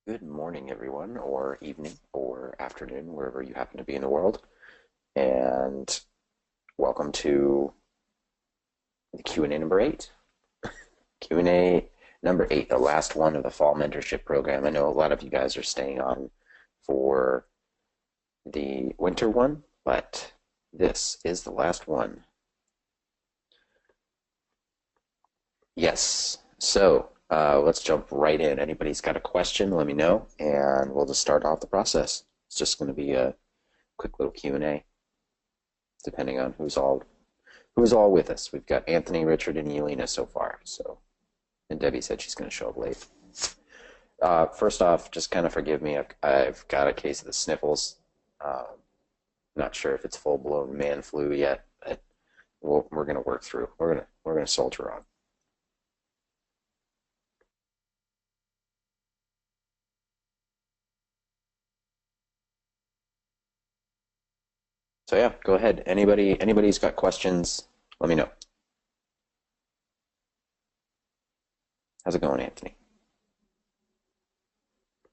Good morning, everyone, or evening, or afternoon, wherever you happen to be in the world. And welcome to the Q&A number 8. Q&A number 8, the last one of the fall mentorship program. I know a lot of you guys are staying on for the winter one, but this is the last one. Yes, so let's jump right in. Anybody's got a question, let me know, and we'll just start off the process. It's just going to be a quick little Q&A, depending on who's all with us. We've got Anthony, Richard, and Yelena so far. So, and Debbie said she's going to show up late. First off, just kind of forgive me. I've got a case of the sniffles. Not sure if it's full-blown man flu yet, but we're going to work through. We're going to soldier on. So yeah, go ahead. Anybody's got questions, let me know. How's it going, Anthony?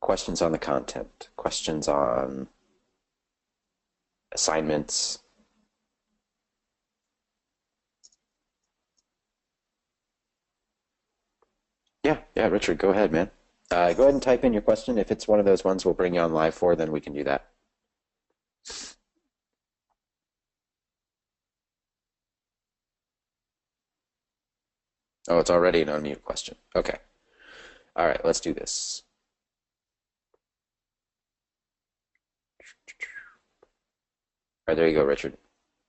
Questions on the content, questions on assignments. Yeah, Richard, go ahead, man. Go ahead and type in your question. If it's one of those ones we'll bring you on live for, then we can do that. Oh, it's already an unmute question. Okay. All right, let's do this. All right, there you go, Richard.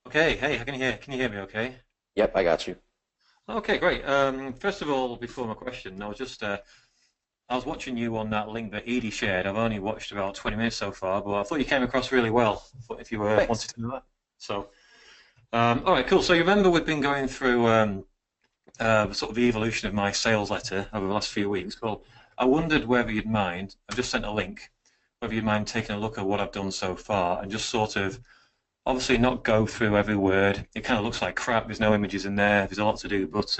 Okay, hey, can you hear me okay? Yep, I got you. Okay, great. First of all, before my question, I was watching you on that link that Edie shared. I've only watched about 20 minutes so far, but I thought you came across really well. If you Thanks. wanted to do that. So, all right, cool. So you remember we've been going through sort of the evolution of my sales letter over the last few weeks. Well, I wondered whether you'd mind. I've just sent a link. Whether you'd mind taking a look at what I've done so far and just sort of obviously not go through every word. It kind of looks like crap. There's no images in there. There's a lot to do. But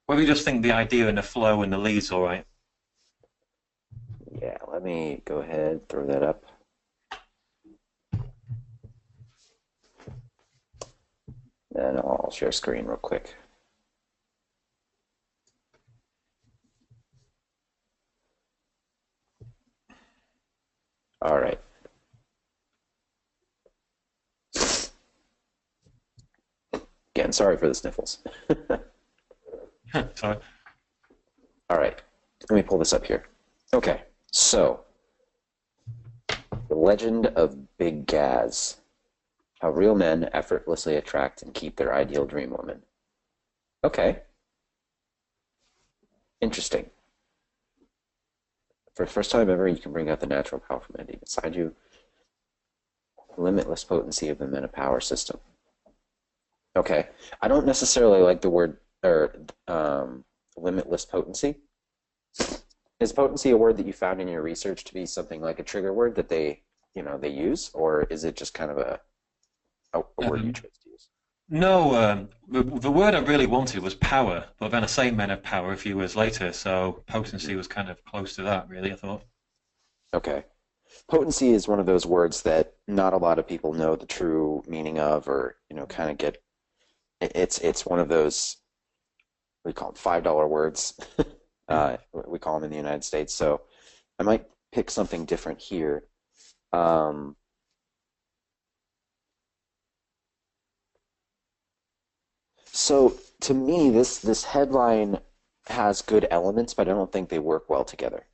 whether you just think the idea and the flow and the lead's all right. Yeah, let me go ahead, throw that up. Then I'll share screen real quick. All right. Again, sorry for the sniffles. Sorry. All right, let me pull this up here. Okay, so the legend of Big Gaz. How real men effortlessly attract and keep their ideal dream woman. Okay, interesting. For the first time ever, you can bring out the natural power from men inside you. Limitless potency of the men of power system. Okay, I don't necessarily like the word or limitless potency. Is potency a word that you found in your research to be something like a trigger word that they use, or is it just kind of a word you Um, chose to use? no, the word I really wanted was power, but then I say men of power a few words later, so potency was kind of close to that, really, I thought. Okay. Potency is one of those words that not a lot of people know the true meaning of, or kind of get. It's one of those, we call them $5 words. We call them in the United States. So I might pick something different here. Um, so to me, this headline has good elements, but I don't think they work well together.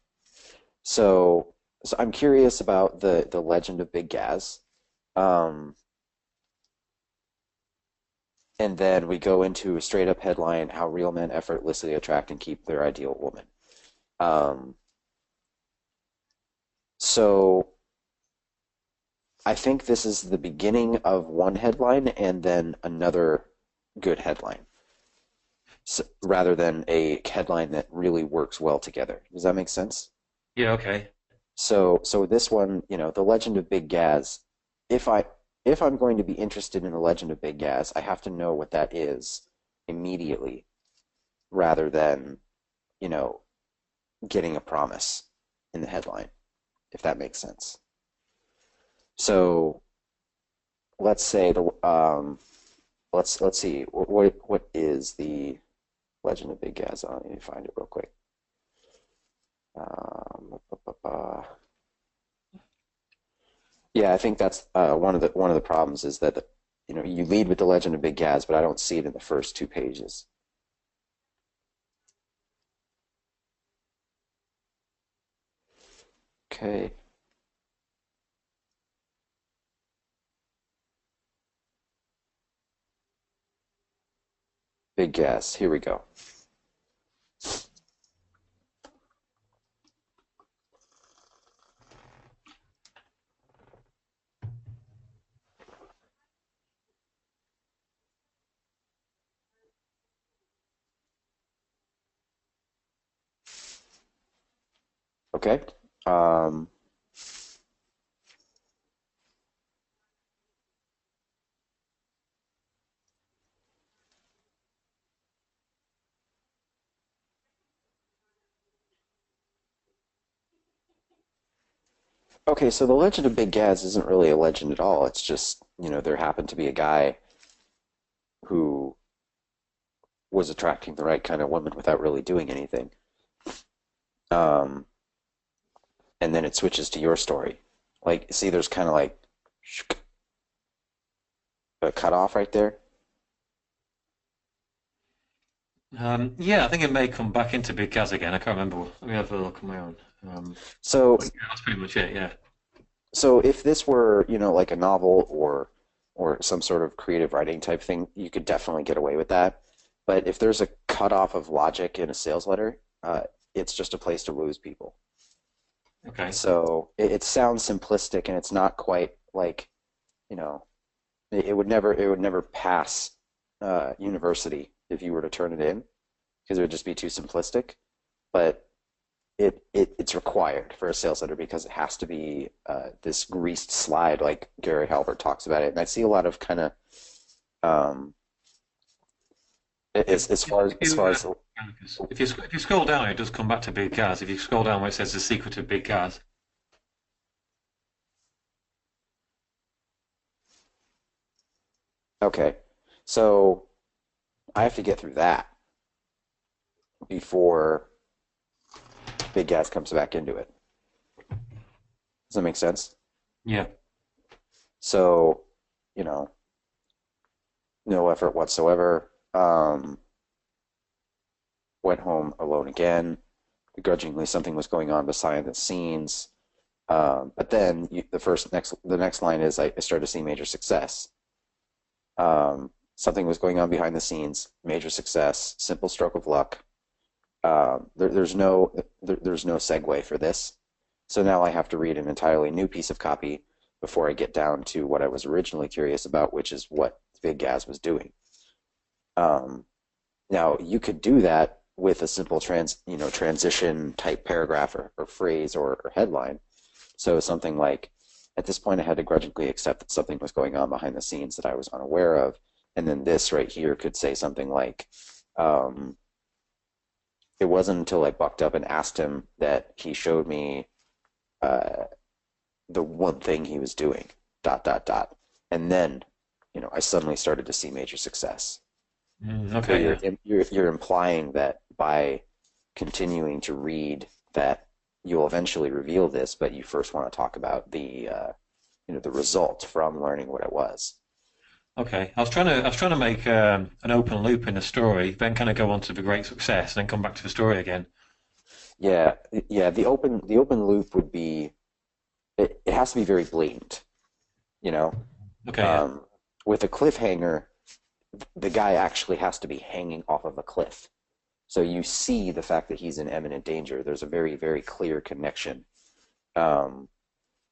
So I'm curious about the legend of Big Gaz. Um, and then we go into a straight up headline: how real men effortlessly attract and keep their ideal woman. Um, so I think this is the beginning of one headline and then another good headline, rather than a headline that really works well together. Does that make sense? Yeah, okay. So this one, the Legend of Big Gaz. If I if I'm going to be interested in the Legend of Big Gaz, I have to know what that is immediately, rather than you know getting a promise in the headline. if that makes sense. So let's say let's see what is the Legend of Big Gaz? Let me find it real quick. Ba, ba, ba. Yeah, I think that's one of the problems is that you lead with the Legend of Big Gaz, but I don't see it in the first 2 pages. Okay. Big Gaz. Here we go. Okay. Okay, so the Legend of Big Gaz isn't really a legend at all. It's just, there happened to be a guy who was attracting the right kind of woman without really doing anything. Um, and then it switches to your story. Like, see, there's kind of like a cutoff right there. Yeah, I think it may come back into Big Gaz again. I can't remember. Let me have a look on my own. So, Yeah, that's pretty much it. Yeah. so if this were, like a novel or some sort of creative writing type thing, you could definitely get away with that. But if there's a cutoff of logic in a sales letter, it's just a place to lose people. Okay. So it sounds simplistic, and it's not quite like, you know, it would never pass university if you were to turn it in, because it would just be too simplistic. But it's required for a sales letter because it has to be this greased slide, like Gary Halbert talks about it. And I see a lot of kind of um, as far as If you scroll down, it does come back to Big Gaz. If you scroll down where it says the secret of Big Gaz. okay, so I have to get through that before Big Gas comes back into it. Does that make sense? Yeah. So, you know, no effort whatsoever. Went home alone again. Begrudgingly, something was going on behind the scenes. But then the next line is I started to see major success. Something was going on behind the scenes, major success, simple stroke of luck. There's no segue for this. So now I have to read an entirely new piece of copy before I get down to what I was originally curious about, which is what Big Gaz was doing. Now you could do that with a simple transition type paragraph or phrase or headline. So something like, at this point I had to grudgingly accept that something was going on behind the scenes that I was unaware of. And then this right here could say something like, it wasn't until I bucked up and asked him that he showed me the one thing he was doing, ... And then, I suddenly started to see major success. Okay. Yeah. You're implying that by continuing to read that you'll eventually reveal this, but you first want to talk about the result from learning what it was. Okay. I was trying to make an open loop in the story, then kind of go on to the great success, and then come back to the story again. Yeah, yeah. The open loop would be it has to be very blatant, you know. Okay. Yeah. With a cliffhanger, the guy actually has to be hanging off of a cliff. So you see the fact that he's in imminent danger. There's a very, very clear connection. Um,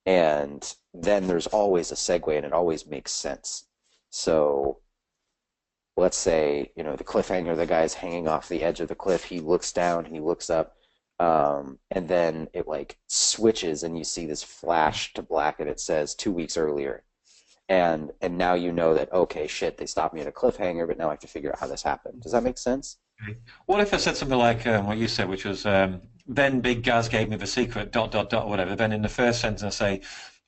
and then there's always a segue, and it always makes sense. So let's say, the cliffhanger, the guy's hanging off the edge of the cliff. He looks down, he looks up, and then it like switches, and you see this flash to black, and it says 2 weeks earlier. And now you know that, okay, shit, they stopped me at a cliffhanger, but now I have to figure out how this happened. Does that make sense? Okay. What if I said something like what you said, which was then Big Gaz gave me the secret, ... whatever. Then in the first sentence I say,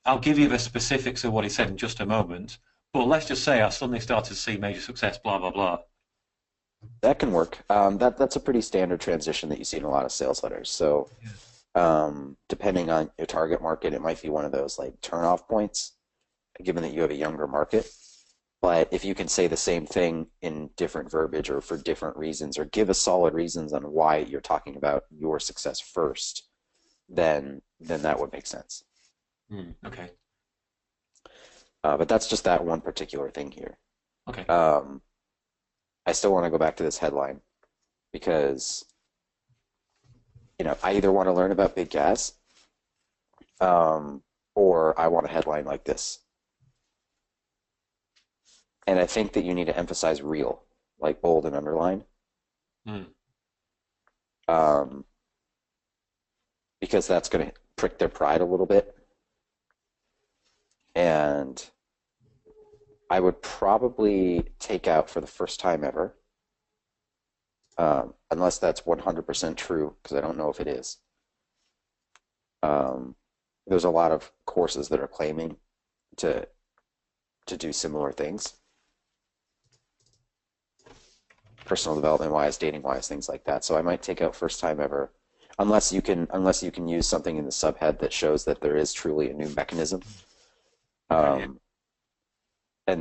I'll give you the specifics of what he said in just a moment, but let's just say I suddenly started to see major success, blah, blah, blah. That can work. That's a pretty standard transition that you see in a lot of sales letters. So depending on your target market, it might be one of those like turn-off points, given that you have a younger market. But if you can say the same thing in different verbiage or for different reasons, or give us solid reasons on why you're talking about your success first, then that would make sense. Okay. But that's just that one particular thing here. Okay. I still want to go back to this headline because, I either want to learn about Big Gas, or I want a headline like this. And I think that you need to emphasize real, like bold and underline. Because that's going to prick their pride a little bit. And I would probably take out for the first time ever, unless that's 100% true, because I don't know if it is. There's a lot of courses that are claiming to do similar things. Personal development wise, dating wise, things like that. So I might take out first time ever, unless you can use something in the subhead that shows that there is truly a new mechanism. And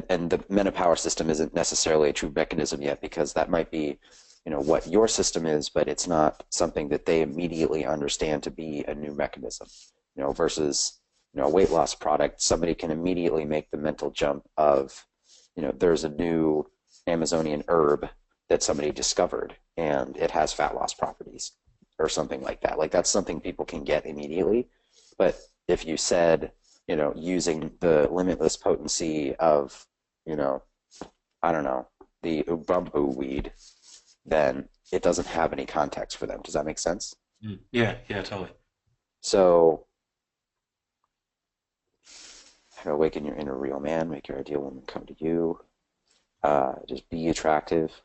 the meta-power system isn't necessarily a true mechanism yet, because that might be, what your system is, but it's not something that they immediately understand to be a new mechanism. Versus a weight loss product, somebody can immediately make the mental jump of, there's a new Amazonian herb that somebody discovered and it has fat loss properties or something like that. Like, that's something people can get immediately. But if you said, using the limitless potency of, I don't know, the ubumbu weed, then it doesn't have any context for them. Does that make sense? Yeah, totally. So, how to awaken your inner real man, make your ideal woman come to you. Just be attractive.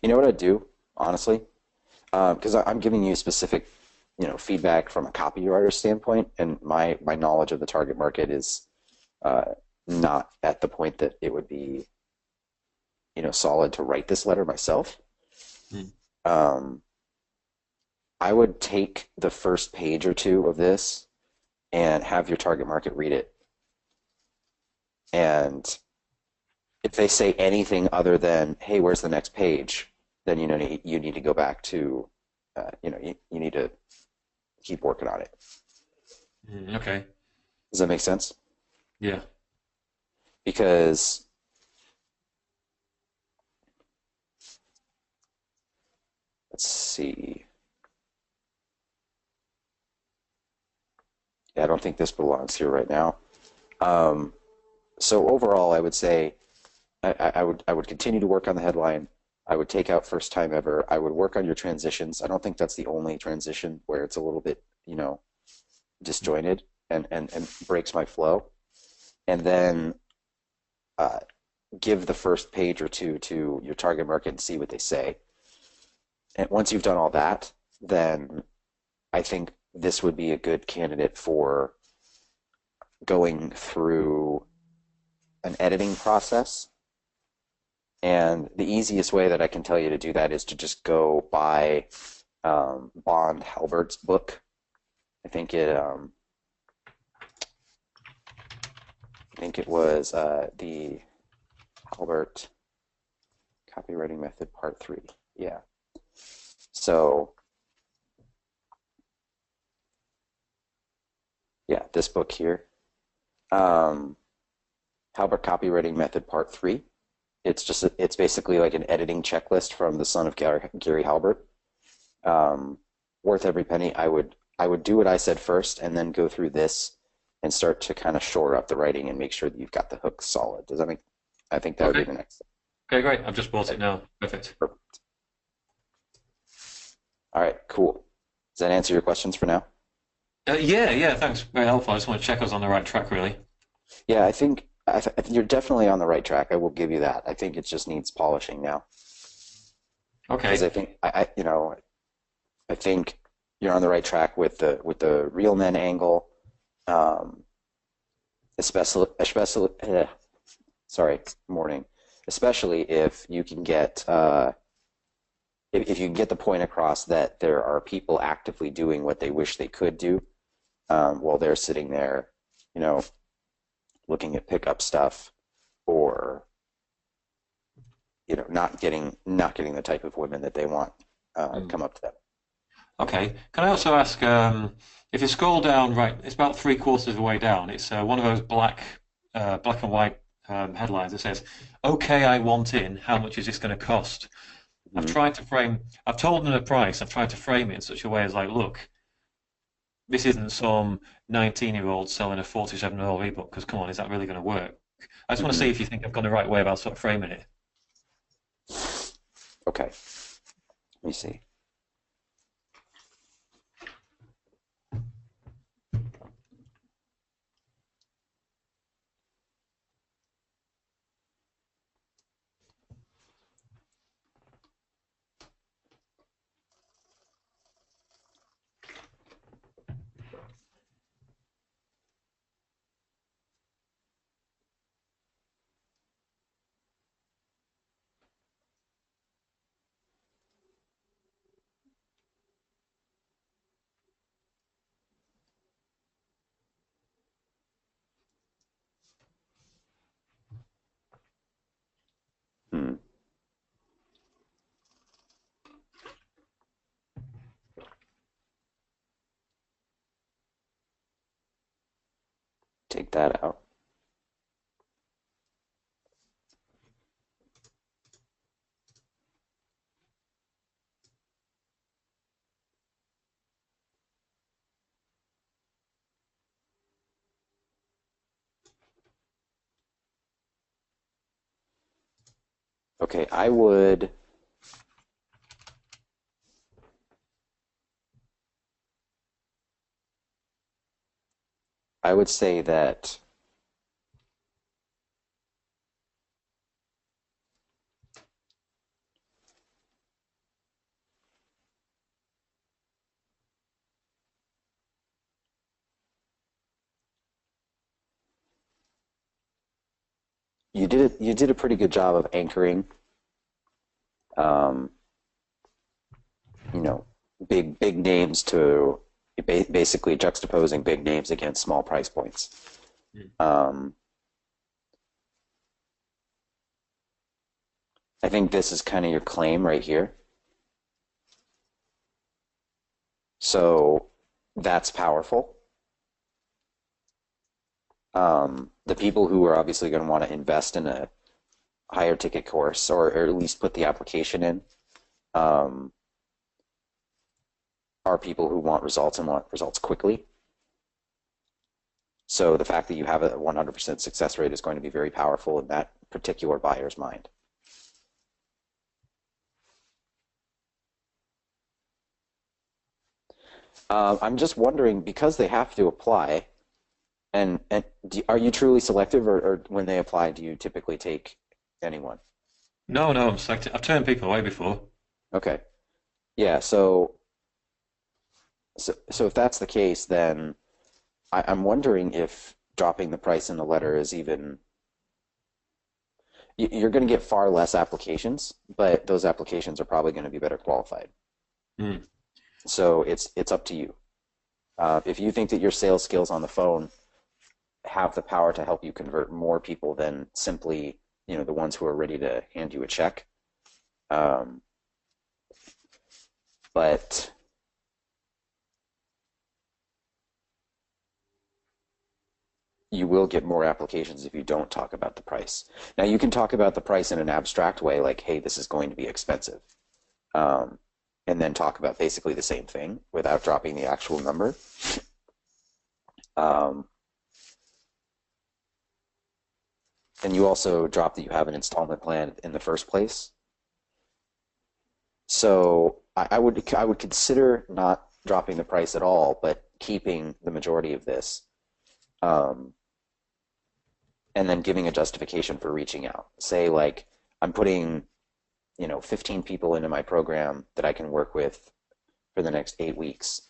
You know what I'd do, honestly? Because I'm giving you specific, feedback from a copywriter standpoint, and my knowledge of the target market is not at the point that it would be, solid to write this letter myself. I would take the first page or two of this and have your target market read it. And if they say anything other than, hey, where's the next page, then you need to go back to, you need to keep working on it. Okay. Does that make sense? Yeah. Because let's see. Yeah, I don't think this belongs here right now. So overall, I would say I would continue to work on the headline. I would take out first time ever. I would work on your transitions. I don't think that's the only transition where it's a little bit, disjointed and breaks my flow. And then give the first page or two to your target market and see what they say. And once you've done all that, then I think this would be a good candidate for going through an editing process. And the easiest way that I can tell you to do that is to just go buy Bond Halbert's book. I think it was the Halbert Copywriting Method Part 3. Yeah. So yeah, this book here. Halbert Copywriting Method Part 3. It's basically like an editing checklist from the son of Gary Halbert. Worth every penny. I would do what I said first and then go through this and start to kind of shore up the writing and make sure that you've got the hook solid. Does that make? I think that would be the next step. Okay, great. I've just bought it now. Perfect. All right, cool. Does that answer your questions for now? Yeah, thanks. Very helpful. I just want to check I was on the right track, really. Yeah, I think You're definitely on the right track. I will give you that. I think it just needs polishing now. Because Okay. I think I think you're on the right track with the real men angle, um, especially sorry, morning, especially if you can get if you can get the point across that there are people actively doing what they wish they could do, while they're sitting there, you know, looking at pickup stuff, or not getting the type of women that they want Mm. come up to them. Okay. Can I also ask, if you scroll down, right, it's about three-quarters of the way down. It's one of those black and white headlines that says, "Okay, I want in. How much is this going to cost?" Mhm. I've told them the price. I've tried to frame it in such a way as like, look, this isn't some 19-year-old selling a 47-year-old ebook. Because come on, is that really going to work? I just want to Mhm. see if you think I've gone the right way about sort of framing it. Okay, let me see. Hmm. Take that out. Okay, I would say that you did a pretty good job of anchoring, um, you know, big names to basically juxtaposing big names against small price points. Mm. Um, I think this is kind of your claim right here. So that's powerful. The people who are obviously going to want to invest in a higher ticket course, or at least put the application in, um, are people who want results and want results quickly. So the fact that you have a 100% success rate is going to be very powerful in that particular buyer's mind. I'm just wondering, because they have to apply, and are you truly selective, or when they apply, do you typically take anyone? No, no, I'm selective. I've turned people away before. Okay. Yeah, so if that's the case, then I'm wondering if dropping the price in the letter is even, you're going to get far less applications, but those applications are probably going to be better qualified. Mm. So it's up to you. If you think that your sales skills on the phone have the power to help you convert more people than simply, the ones who are ready to hand you a check, um, but you will get more applications if you don't talk about the price. Now, you can talk about the price in an abstract way, like, hey, this is going to be expensive, um, and then talk about basically the same thing without dropping the actual number. Um, and you also drop that you have an installment plan in the first place. So I would consider not dropping the price at all, but keeping the majority of this. Um, and then giving a justification for reaching out. Say like I'm putting, 15 people into my program that I can work with for the next 8 weeks.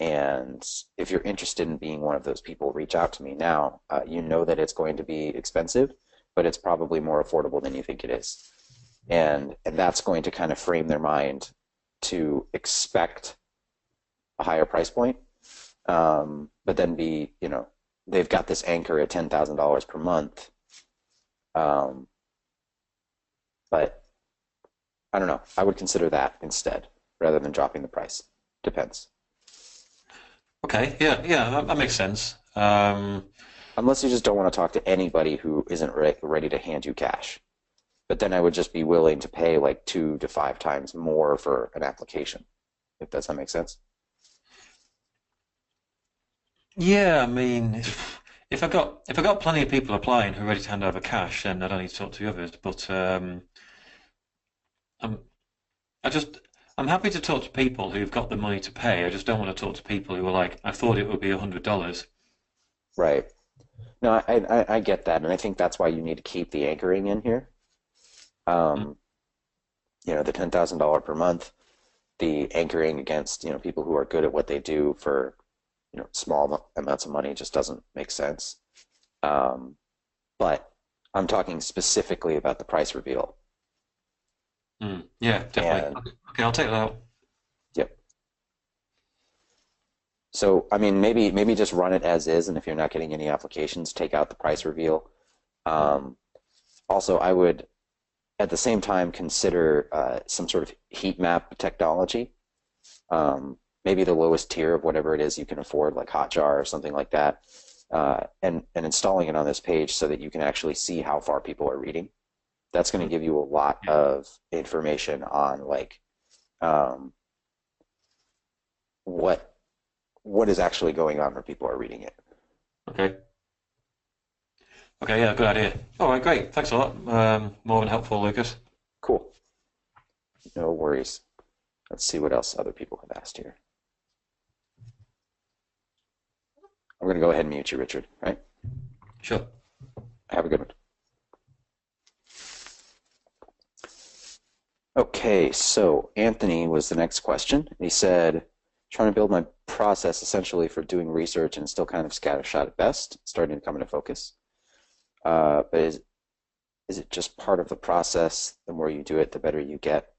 And if you're interested in being one of those people, reach out to me now. You know that it's going to be expensive, but it's probably more affordable than you think it is. And that's going to kind of frame their mind to expect a higher price point, but then they've got this anchor at $10,000 per month. But I don't know. I would consider that instead rather than dropping the price. Depends. Okay, yeah, that makes sense. Unless you just don't want to talk to anybody who isn't ready to hand you cash. But then I would just be willing to pay like 2 to 5 times more for an application. If does that make sense? Yeah, I mean, if I got plenty of people applying who are ready to hand over cash, then I don't need to talk to the others. But I'm I just I'm happy to talk to people who've got the money to pay. I just don't want to talk to people who are like, I thought it would be $100. Right. No, I get that, and I think that's why you need to keep the anchoring in here. Um, the $10,000 per month, the anchoring against, people who are good at what they do for, small amounts of money just doesn't make sense. But I'm talking specifically about the price reveal. Yeah, definitely. And Okay, I'll take that out. yep. So, I mean, maybe just run it as is, and if you're not getting any applications, take out the price reveal. Um, Also, I would at the same time consider some sort of heat map technology. Maybe the lowest tier of whatever it is you can afford, like Hotjar or something like that, and installing it on this page so that you can actually see how far people are reading. That's going to give you a lot of information on like um, what is actually going on when people are reading it. Okay. Okay, yeah, good idea. All right, great. Thanks a lot. More than helpful, Lucas. Cool. No worries. Let's see what else other people have asked here. I'm going to go ahead and mute you, Richard, right? Sure. Have a good one. Okay, so Anthony was the next question. He said, trying to build my process essentially for doing research and still kind of scattershot at best, starting to come into focus. But is it just part of the process? The more you do it, the better you get.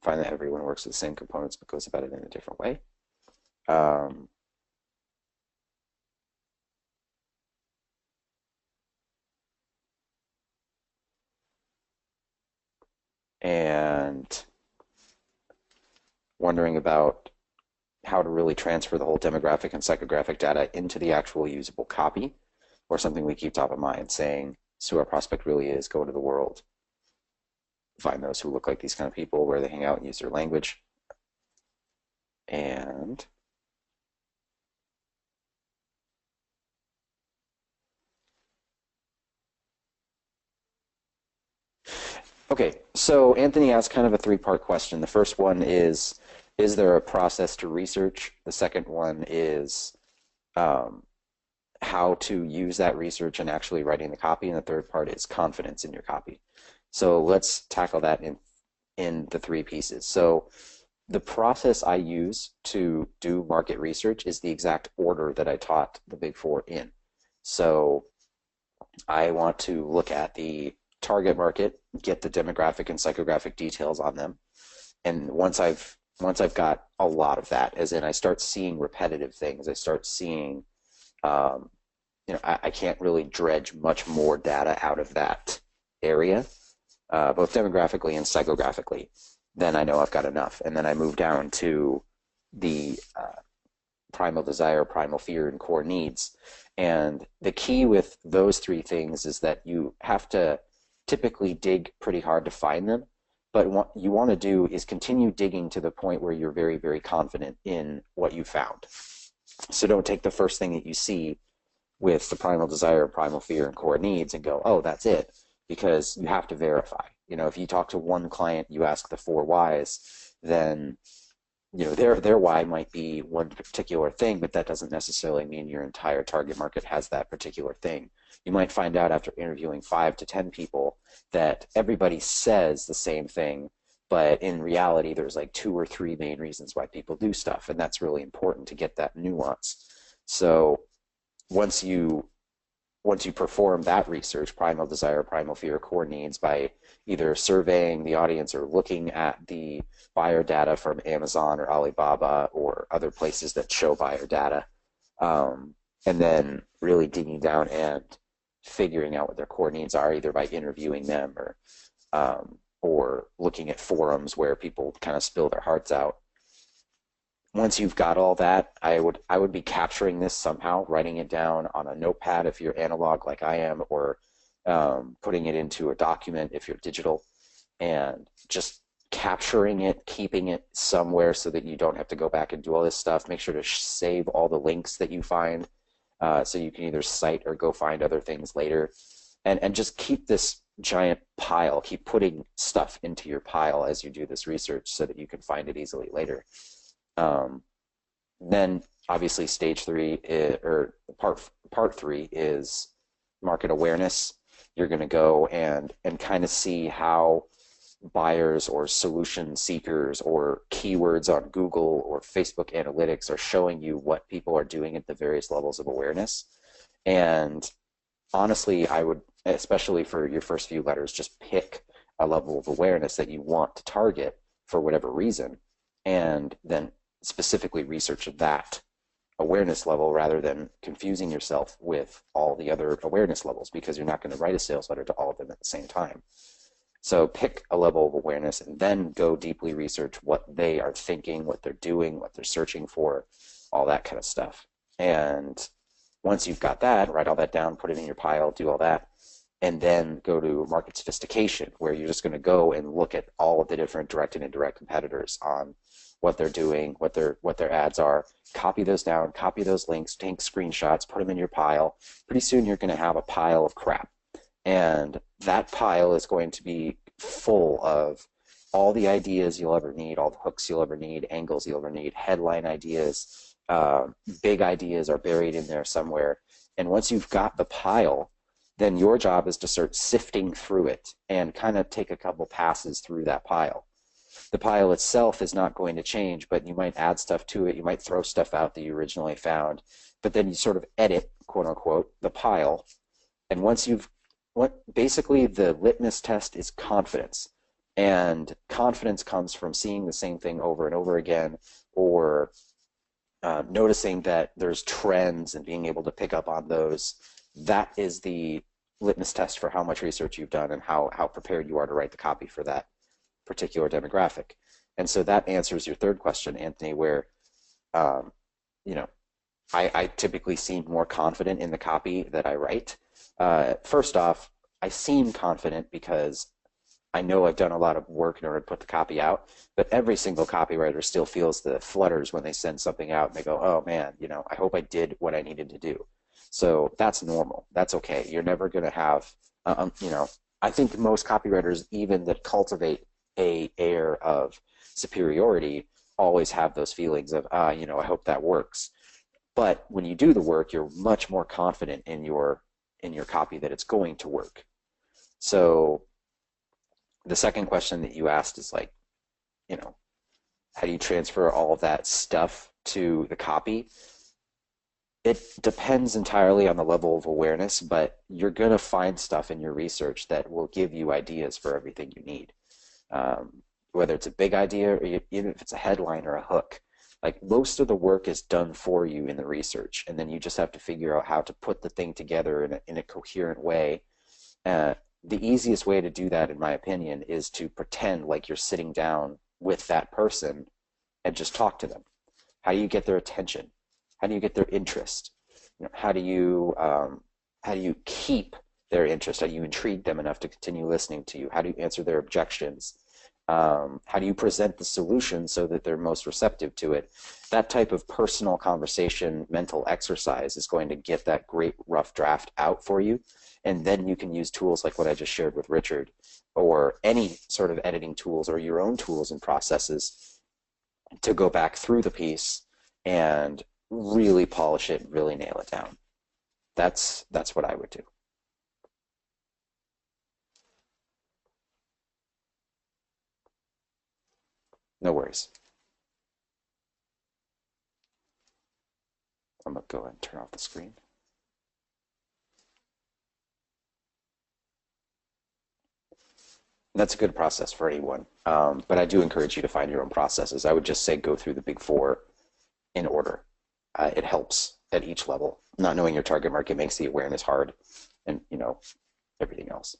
Find that everyone works with the same components but goes about it in a different way. And wondering about how to really transfer the whole demographic and psychographic data into the actual usable copy, or something we keep top of mind, saying, this is who our prospect really is, go into the world, find those who look like these kind of people, where they hang out and use their language. And okay, so Anthony asked kind of a 3-part question. The first one is there a process to research? The second one is how to use that research and actually writing the copy. And the third part is confidence in your copy. So let's tackle that in the 3 pieces. So the process I use to do market research is the exact order that I taught the Big Four in. So I want to look at the target market, get the demographic and psychographic details on them. And once I've got a lot of that, as in I start seeing repetitive things, I start seeing, I can't really dredge much more data out of that area, both demographically and psychographically, then I know I've got enough. And then I move down to the primal desire, primal fear, and core needs. And the key with those 3 things is that you have to typically dig pretty hard to find them. But what you want to do is continue digging to the point where you're very, very confident in what you found. So don't take the first thing that you see with the primal desire, primal fear, and core needs and go, oh, that's it, because you have to verify. If you talk to one client, you ask the 4 whys, then their why might be one particular thing, but that doesn't necessarily mean your entire target market has that particular thing. You might find out after interviewing 5 to 10 people that everybody says the same thing, but in reality, there's like 2 or 3 main reasons why people do stuff, and that's really important to get that nuance. So once you perform that research, primal desire, primal fear, core needs, by either surveying the audience or looking at the buyer data from Amazon or Alibaba or other places that show buyer data, and then really digging down and figuring out what their core needs are, either by interviewing them or looking at forums where people kind of spill their hearts out. Once you've got all that, I would be capturing this somehow, writing it down on a notepad if you're analog like I am, or putting it into a document if you're digital, and just capturing it, keeping it somewhere so that you don't have to go back and do all this stuff. Make sure to save all the links that you find so you can either cite or go find other things later. And just keep this giant pile, keep putting stuff into your pile as you do this research so that you can find it easily later. Then obviously stage 3 or part 3 is market awareness. You're going to go and kind of see how buyers or solution seekers or keywords on Google or Facebook Analytics are showing you what people are doing at the various levels of awareness. And honestly, I would, especially for your first few letters, just pick a level of awareness that you want to target for whatever reason, and then specifically research that awareness level rather than confusing yourself with all the other awareness levels, because you're not going to write a sales letter to all of them at the same time. So pick a level of awareness and then go deeply research what they are thinking, what they're doing, what they're searching for, all that kind of stuff. And once you've got that, write all that down, put it in your pile, do all that, and then go to market sophistication, where you're just going to go and look at all of the different direct and indirect competitors on what they're doing, what their ads are. Copy those down, copy those links, take screenshots, put them in your pile. Pretty soon you're going to have a pile of crap. And that pile is going to be full of all the ideas you'll ever need, all the hooks you'll ever need, angles you'll ever need, headline ideas, big ideas are buried in there somewhere. And once you've got the pile, then your job is to start sifting through it and kind of take a couple passes through that pile. The pile itself is not going to change, but you might add stuff to it. You might throw stuff out that you originally found, but then you sort of edit, quote unquote, the pile. And once basically the litmus test is confidence. And confidence comes from seeing the same thing over and over again, or noticing that there's trends and being able to pick up on those. That is the litmus test for how much research you've done and how prepared you are to write the copy for that particular demographic. And so that answers your third question, Anthony, where I typically seem more confident in the copy that I write. First off, I seem confident because I know I've done a lot of work in order to put the copy out, but every single copywriter still feels the flutters when they send something out and they go, oh man, I hope I did what I needed to do. So that's normal. That's okay. You're never going to have, I think most copywriters, even that cultivate a air of superiority, always have those feelings of, I hope that works. But when you do the work, you're much more confident in your copy that it's going to work. So the second question that you asked is like, how do you transfer all of that stuff to the copy? It depends entirely on the level of awareness, but you're going to find stuff in your research that will give you ideas for everything you need. Whether it's a big idea or even if it's a headline or a hook. Like, most of the work is done for you in the research, and then you just have to figure out how to put the thing together in a coherent way. The easiest way to do that, in my opinion, is to pretend like you're sitting down with that person and just talk to them. How do you get their attention? How do you get their interest? How do you keep their interest? How do you intrigue them enough to continue listening to you? How do you answer their objections? How do you present the solution so that they're most receptive to it? That type of personal conversation, mental exercise is going to get that great rough draft out for you. And then you can use tools like what I just shared with Richard, or any sort of editing tools or your own tools and processes to go back through the piece and really polish it, really nail it down. That's what I would do. No worries. I'm going to go ahead and turn off the screen. That's a good process for anyone, but I do encourage you to find your own processes. I would just say go through the big four in order. It helps at each level. Not knowing your target market makes the awareness hard, and everything else.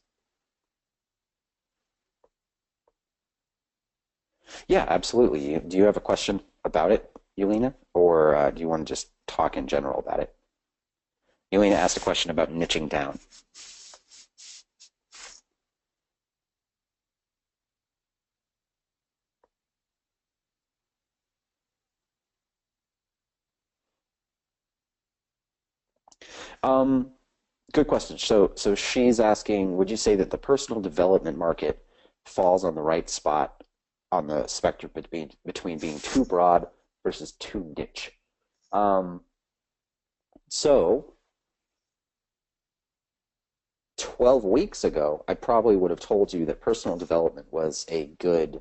Yeah, absolutely. Do you have a question about it, Yelena, or do you want to just talk in general about it? Yelena asked a question about niching down. Good question. So she's asking, would you say that the personal development market falls on the right spot on the spectrum between being too broad versus too niche? So 12 weeks ago, I probably would have told you that personal development was a good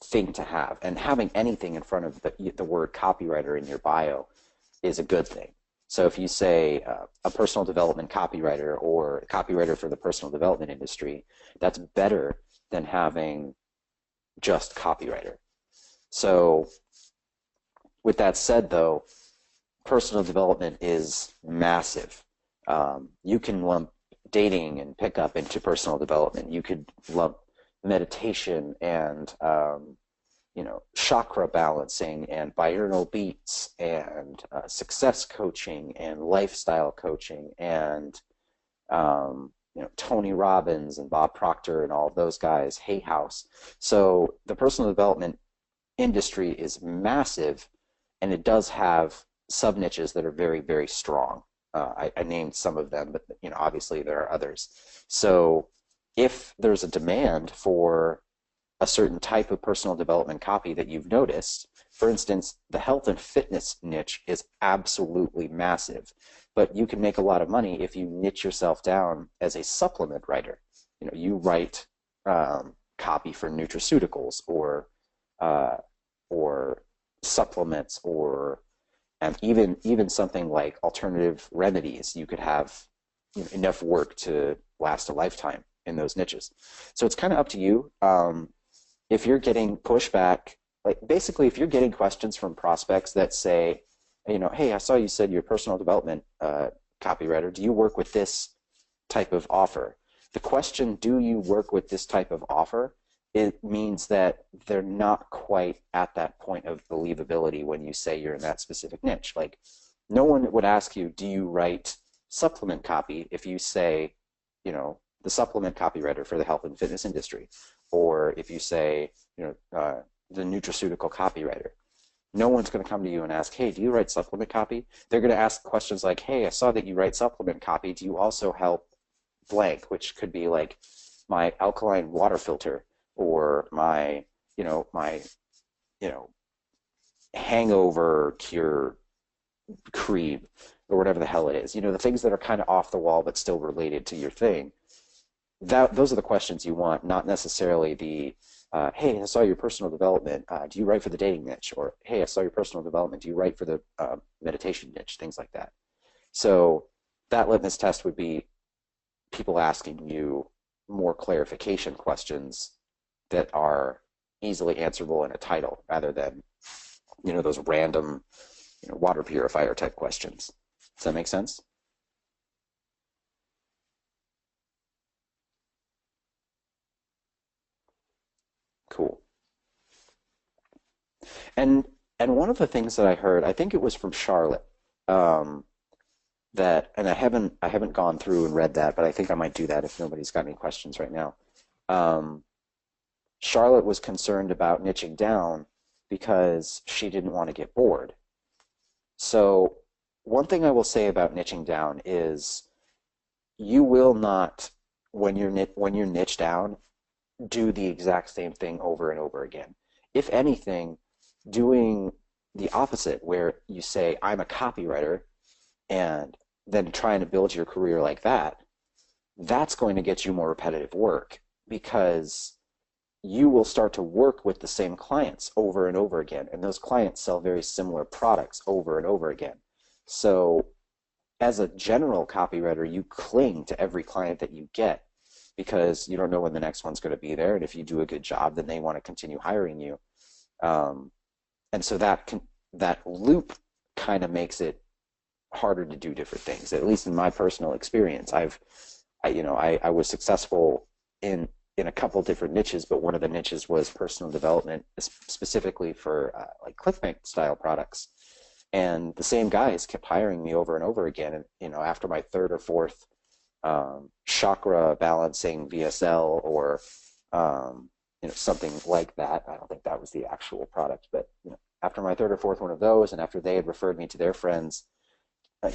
thing to have, and having anything in front of the word copywriter in your bio is a good thing. So if you say a personal development copywriter or copywriter for the personal development industry, that's better than having just copywriter. So with that said, though, personal development is massive. You can lump dating and pickup into personal development. You could lump meditation and chakra balancing and binaural beats and success coaching and lifestyle coaching and Tony Robbins and Bob Proctor and all of those guys, Hay House. So the personal development industry is massive, and it does have sub niches that are very, very strong. I named some of them, but obviously there are others. So if there's a demand for a certain type of personal development copy that you've noticed, for instance, the health and fitness niche is absolutely massive, but you can make a lot of money if you niche yourself down as a supplement writer. You write copy for nutraceuticals or supplements or and even something like alternative remedies. You could have enough work to last a lifetime in those niches. So it's kind of up to you. If you're getting pushback, basically if you're getting questions from prospects that say, hey, I saw you said you're a personal development copywriter. Do you work with this type of offer? The question, do you work with this type of offer, it means that they're not quite at that point of believability when you say you're in that specific niche. Like, no one would ask you, do you write supplement copy, if you say, the supplement copywriter for the health and fitness industry, or if you say, the nutraceutical copywriter. No one's going to come to you and ask, hey, do you write supplement copy? They're going to ask questions like, hey, I saw that you write supplement copy. Do you also help blank, which could be like my alkaline water filter or my hangover cure cream or whatever the hell it is. The things that are kind of off the wall but still related to your thing. Those are the questions you want, not necessarily the hey, I saw your personal development. Do you write for the dating niche? Or, hey, I saw your personal development. Do you write for the meditation niche? Things like that. So that litmus test would be people asking you more clarification questions that are easily answerable in a title rather than, those random, water purifier type questions. Does that make sense? Cool. And one of the things that I heard, I think it was from Charlotte, and I haven't gone through and read that, but I think I might do that if nobody's got any questions right now. Charlotte was concerned about niching down because she didn't want to get bored. So one thing I will say about niching down is you will not, when you're niche down, do the exact same thing over and over again. if anything, doing the opposite, where you say, I'm a copywriter, and then trying to build your career like that, that's going to get you more repetitive work, because you will start to work with the same clients over and over again, and those clients sell very similar products over and over again. So as a general copywriter, you cling to every client that you get, because you don't know when the next one's going to be there, and if you do a good job, then they want to continue hiring you. And so that loop kind of makes it harder to do different things. At least in my personal experience, I was successful in a couple different niches, but one of the niches was personal development, specifically for like ClickBank style products. And the same guys kept hiring me over and over again. And after my third or fourth chakra balancing VSL or something like that, I don't think that was the actual product, but after my third or fourth one of those, and after they had referred me to their friends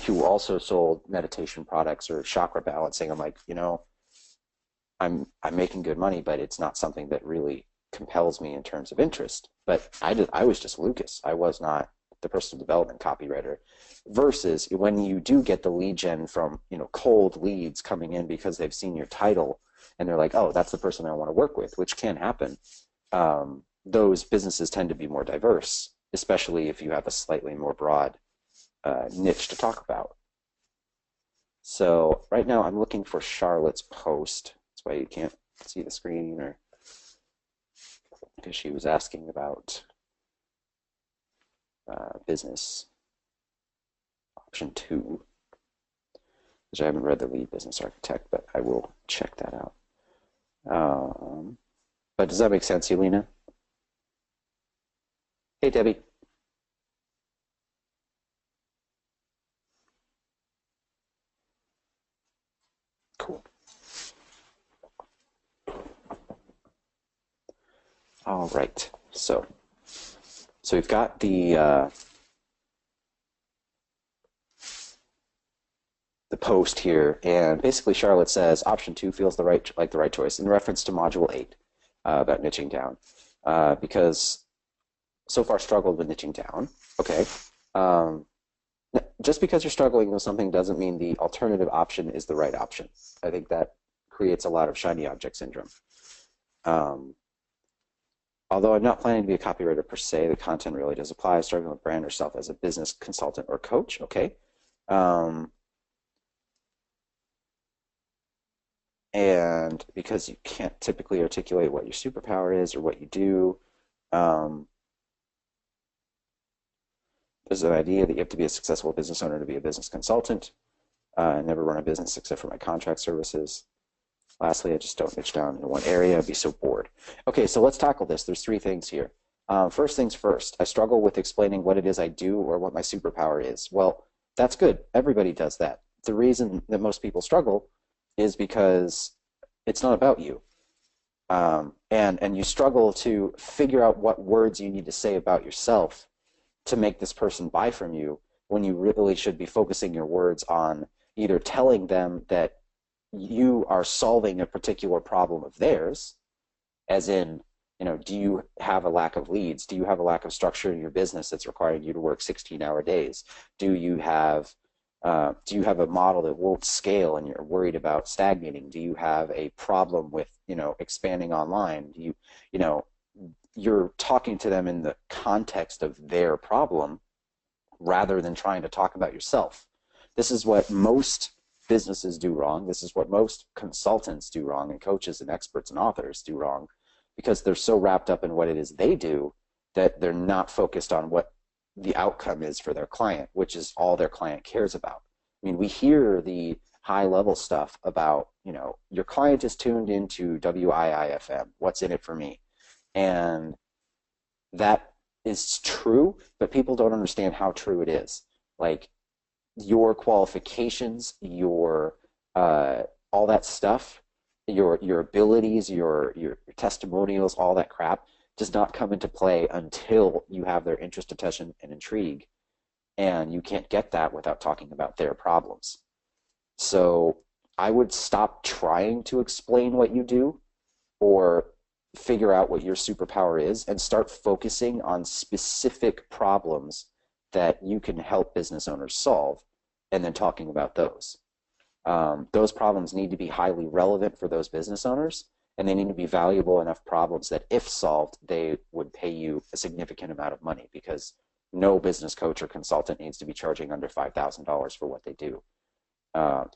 who also sold meditation products or chakra balancing, I'm like, I'm making good money, but it's not something that really compels me in terms of interest. But I was just Lucas. I was not the personal development copywriter. Versus when you do get the lead gen from cold leads coming in because they've seen your title and they're like, oh, that's the person I want to work with, which can happen. Those businesses tend to be more diverse, especially if you have a slightly more broad niche to talk about. So right now I'm looking for Charlotte's post. That's why you can't see the screen, or because she was asking about business option 2, which I haven't read the lead business architect, but I will check that out. But does that make sense, Helena? Hey, Debbie. Cool. All right. So we've got the post here, and basically Charlotte says option 2 feels the right choice in reference to module 8 about niching down, because so far struggled with niching down. Okay. Just because you're struggling with something doesn't mean the alternative option is the right option. I think that creates a lot of shiny object syndrome. Although I'm not planning to be a copywriter per se, the content really does apply. Struggling with brand or self as a business consultant or coach. Okay. And because you can't typically articulate what your superpower is or what you do, there's an idea that you have to be a successful business owner to be a business consultant. I never run a business except for my contract services. Lastly, I just don't niche down in one area. I'd be so bored. Okay, so let's tackle this. There's 3 things here. First things first, I struggle with explaining what it is I do or what my superpower is. Well, that's good. Everybody does that. The reason that most people struggle is because it's not about you. And you struggle to figure out what words you need to say about yourself to make this person buy from you, when you really should be focusing your words on either telling them that you are solving a particular problem of theirs, as in, do you have a lack of leads? Do you have a lack of structure in your business that's requiring you to work 16-hour days? Do you have a model that won't scale and you're worried about stagnating? Do you have a problem with, expanding online? Do you're talking to them in the context of their problem rather than trying to talk about yourself. This is what most businesses do wrong. This is what most consultants do wrong, and coaches and experts and authors do wrong, because they're so wrapped up in what it is they do that they're not focused on what the outcome is for their client, which is all their client cares about. I mean, we hear the high-level stuff about, your client is tuned into WIIFM. What's in it for me? And that is true, but people don't understand how true it is. Like, your qualifications, your all that stuff, your abilities, your testimonials, all that crap does not come into play until you have their interest, attention, and intrigue. And you can't get that without talking about their problems. So I would stop trying to explain what you do, or figure out what your superpower is and start focusing on specific problems that you can help business owners solve, and then talking about those. Those problems need to be highly relevant for those business owners, and they need to be valuable enough problems that if solved, they would pay you a significant amount of money, because no business coach or consultant needs to be charging under $5,000 for what they do.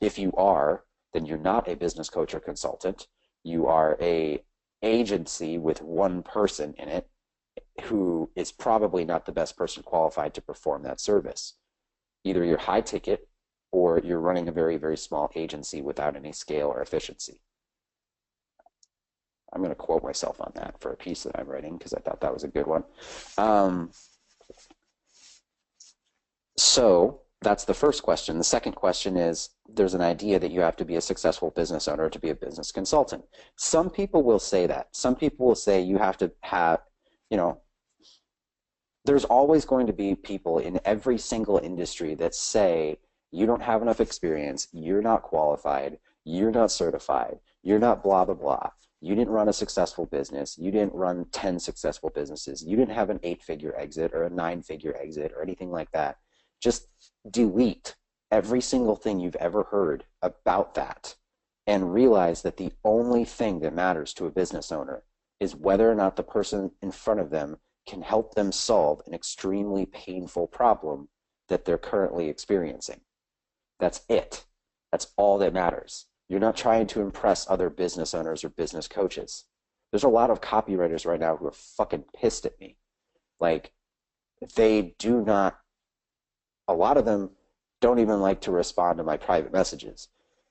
If you are, then you're not a business coach or consultant. You are a agency with one person in it who is probably not the best person qualified to perform that service. Either you're high ticket or you're running a very, very small agency without any scale or efficiency. I'm going to quote myself on that for a piece that I'm writing because I thought that was a good one. So that's the first question. The second question is, there's an idea that you have to be a successful business owner to be a business consultant. Some people will say that. Some people will say you have to have, there's always going to be people in every single industry that say you don't have enough experience, you're not qualified, you're not certified, you're not blah, blah, blah. You didn't run a successful business, you didn't run 10 successful businesses, you didn't have an 8-figure exit or a 9-figure exit or anything like that. Just delete every single thing you've ever heard about that and realize that the only thing that matters to a business owner is whether or not the person in front of them can help them solve an extremely painful problem that they're currently experiencing. That's it. That's all that matters. You're not trying to impress other business owners or business coaches. There's a lot of copywriters right now who are fucking pissed at me. Like, they do not, a lot of them don't even like to respond to my private messages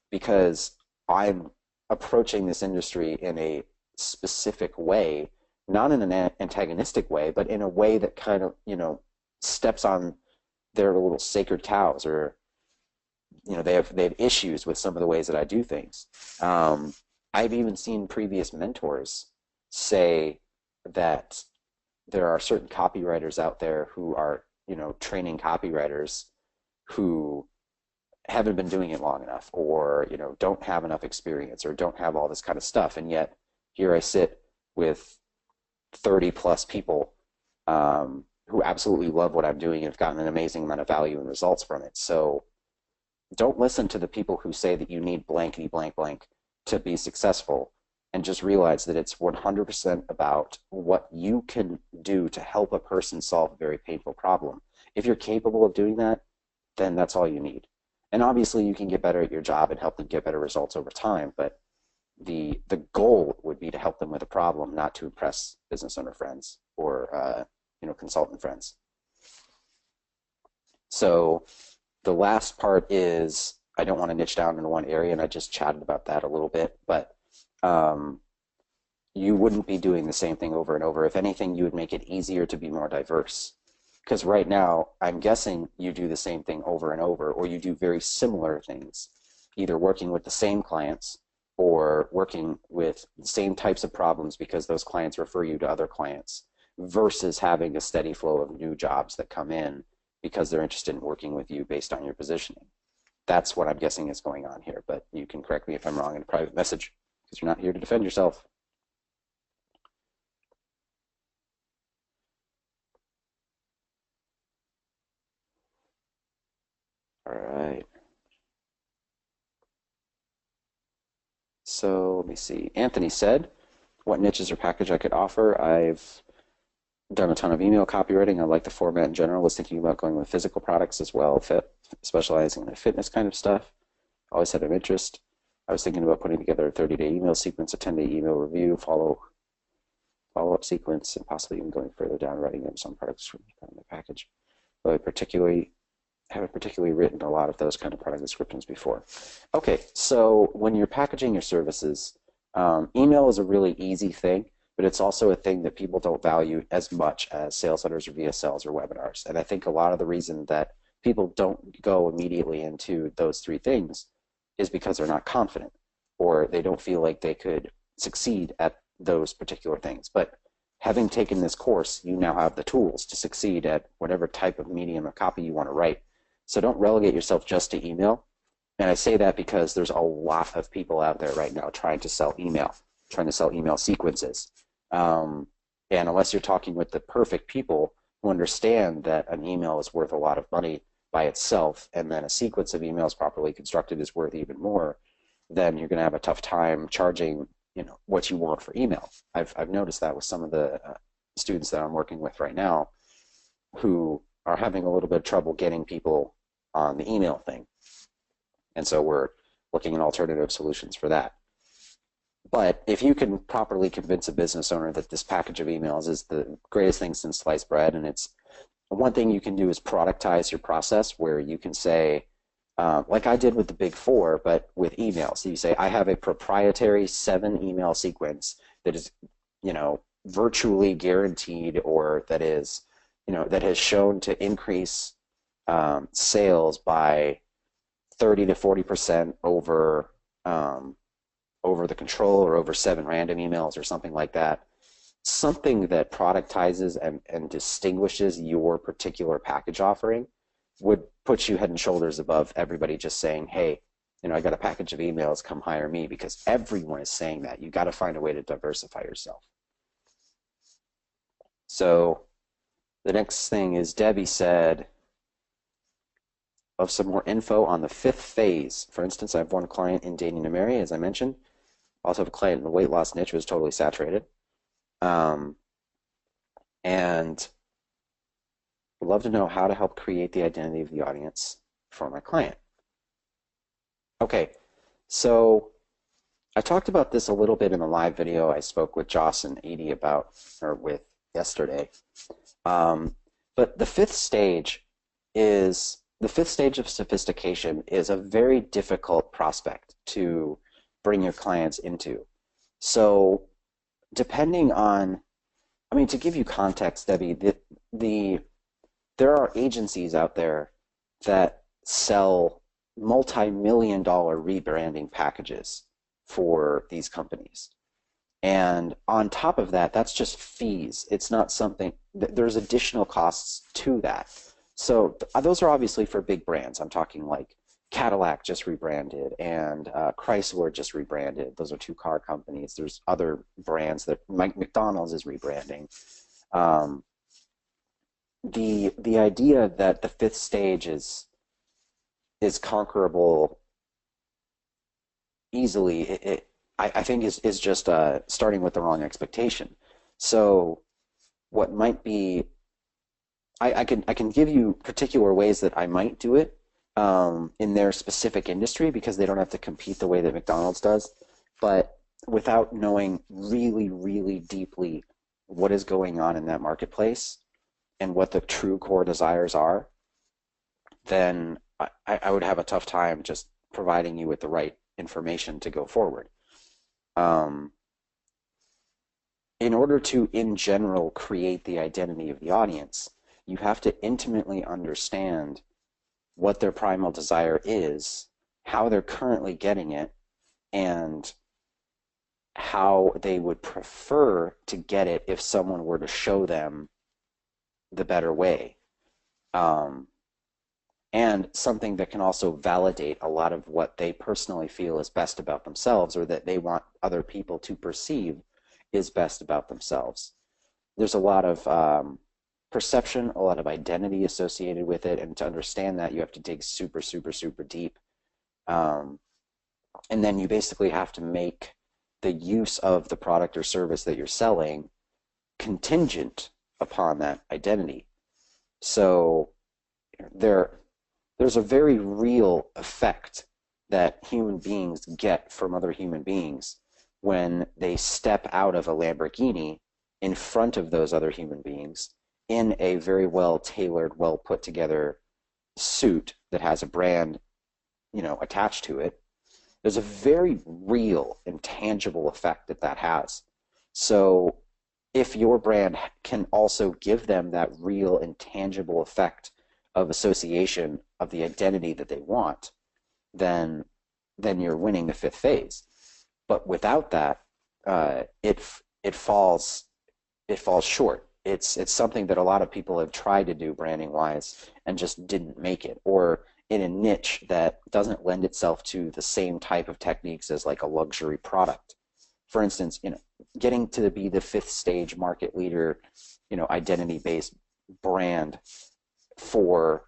because I'm approaching this industry in a specific way, not in an antagonistic way, but in a way that kind of, steps on their little sacred cows, or, they have issues with some of the ways that I do things. I've even seen previous mentors say that there are certain copywriters out there who are, training copywriters who haven't been doing it long enough, or, don't have enough experience, or don't have all this kind of stuff. And yet here I sit with 30 plus people who absolutely love what I'm doing and have gotten an amazing amount of value and results from it. So don't listen to the people who say that you need blankety blank blank to be successful, and just realize that it's 100% about what you can do to help a person solve a very painful problem. If you're capable of doing that, then that's all you need. And obviously you can get better at your job and help them get better results over time, but the goal would be to help them with a problem, not to impress business owner friends or consultant friends. So the last part is, I don't want to niche down into one area, and I just chatted about that a little bit, but you wouldn't be doing the same thing over and over. If anything, you would make it easier to be more diverse. Because right now, I'm guessing you do the same thing over and over, or you do very similar things, either working with the same clients or working with the same types of problems because those clients refer you to other clients, versus having a steady flow of new jobs that come in because they're interested in working with you based on your positioning. That's what I'm guessing is going on here, but you can correct me if I'm wrong in a private message, because you're not here to defend yourself. All right. So let me see. Anthony said, what niches or package I could offer. I've done a ton of email copywriting. I like the format in general. I was thinking about going with physical products as well, specializing in the fitness kind of stuff. Always had an interest. I was thinking about putting together a 30-day email sequence, a 10-day email review, follow-up sequence, and possibly even going further down, writing them some products from the package. But I haven't particularly written a lot of those kind of product descriptions before. Okay, so when you're packaging your services, email is a really easy thing, but it's also a thing that people don't value as much as sales letters or VSLs or webinars. And I think a lot of the reason that people don't go immediately into those three things is because they're not confident, or they don't feel like they could succeed at those particular things. But having taken this course, you now have the tools to succeed at whatever type of medium of copy you want to write. So don't relegate yourself just to email. And I say that because there's a lot of people out there right now trying to sell email sequences. And unless you're talking with the perfect people who understand that an email is worth a lot of money by itself, and then a sequence of emails properly constructed is worth even more, then you're going to have a tough time charging, what you want for email. I've noticed that with some of the students that I'm working with right now, who are having a little bit of trouble getting people on the email thing. And so we're looking at alternative solutions for that. But if you can properly convince a business owner that this package of emails is the greatest thing since sliced bread, and it's one thing you can do is productize your process, where you can say, like I did with the Big Four, but with emails. So you say, I have a proprietary 7 email sequence that is, virtually guaranteed, or that is, that has shown to increase sales by 30 to 40% over the control, or over 7 random emails or something like that. Something that productizes and distinguishes your particular package offering would put you head and shoulders above everybody just saying, hey, I got a package of emails, come hire me, because everyone is saying that. You got to find a way to diversify yourself. So the next thing is, Debbie said, of some more info on the 5th phase. For instance, I have one client in dating to marry, as I mentioned. I also have a client in the weight loss niche who is totally saturated. And would love to know how to help create the identity of the audience for my client. Okay, so I talked about this a little bit in the live video I spoke with Joss and Edie about, or with yesterday. But the 5th stage of sophistication is a very difficult prospect to bring your clients into. So depending on, to give you context, Debbie, there are agencies out there that sell multi-million-dollar rebranding packages for these companies. And on top of that, that's just fees. It's not something, there's additional costs to that. So those are obviously for big brands. I'm talking like Cadillac just rebranded, and Chrysler just rebranded. Those are 2 car companies. There's other brands that McDonald's is rebranding. The idea that the 5th stage is conquerable easily, I think is just starting with the wrong expectation. So what might be, I can give you particular ways that I might do it in their specific industry, because they don't have to compete the way that McDonald's does. But without knowing really, really deeply what is going on in that marketplace and what the true core desires are, then I would have a tough time just providing you with the right information to go forward. In order to, in general, create the identity of the audience, you have to intimately understand what their primal desire is, how they're currently getting it, and how they would prefer to get it if someone were to show them the better way. And something that can also validate a lot of what they personally feel is best about themselves, or that they want other people to perceive is best about themselves. There's a lot of perception, a lot of identity associated with it, and to understand that, you have to dig super, super, super deep. And then you basically have to make the use of the product or service that you're selling contingent upon that identity. So there's a very real effect that human beings get from other human beings when they step out of a Lamborghini in front of those other human beings in a very well tailored, well put together suit that has a brand, attached to it. There's a very real and tangible effect that has. So if your brand can also give them that real and tangible effect of association of the identity that they want, then you're winning the 5th phase. But without that, it falls short. It's something that a lot of people have tried to do branding wise and just didn't make it, or in a niche that doesn't lend itself to the same type of techniques as like a luxury product. for instance, getting to be the fifth stage market leader, identity-based brand for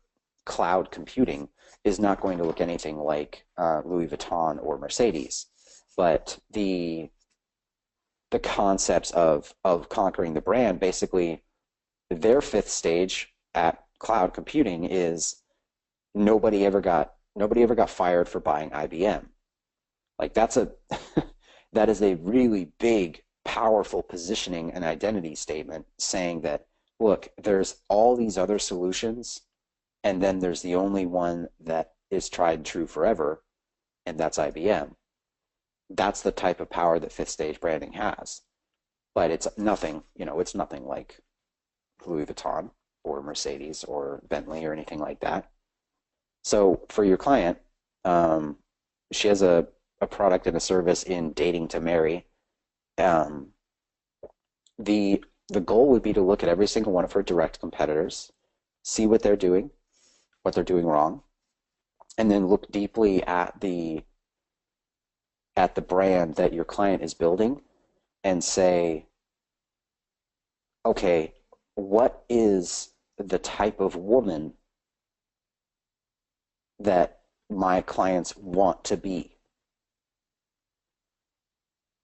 cloud computing is not going to look anything like Louis Vuitton or Mercedes. But the concepts of conquering the brand, basically their fifth stage at cloud computing is nobody ever got fired for buying IBM. Like that is a really big, powerful positioning and identity statement saying that, look, there's all these other solutions, and then there's the only one that is tried and true forever, and that's IBM. That's the type of power that fifth stage branding has. But it's nothing like Louis Vuitton or Mercedes or Bentley or anything like that. So for your client, she has a product and a service in dating to marry. The goal would be to look at every single one of her direct competitors, see what they're doing wrong, and then look deeply at the brand that your client is building and say, okay, what is the type of woman that my clients want to be?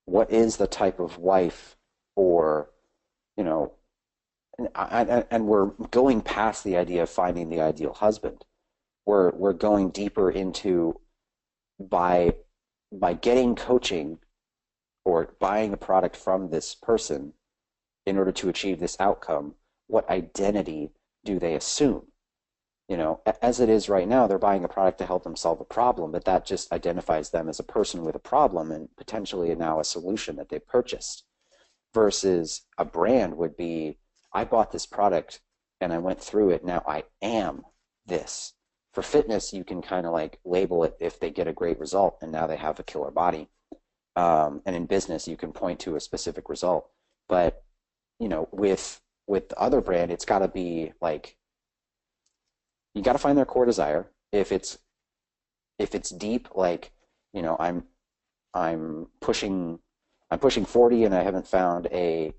What is the type of wife, or, and we're going past the idea of finding the ideal husband. We're going deeper into by getting coaching or buying a product from this person in order to achieve this outcome, what identity do they assume? As it is right now, they're buying a product to help them solve a problem, but that just identifies them as a person with a problem and potentially now a solution that they purchased. Versus a brand would be, I bought this product and I went through it, now I am this. For fitness, you can kind of like label it if they get a great result and now they have a killer body. And in business, you can point to a specific result. But, with the other brand, it's got to be like, you got to find their core desire. If it's deep, like, I'm pushing 40 and I haven't found a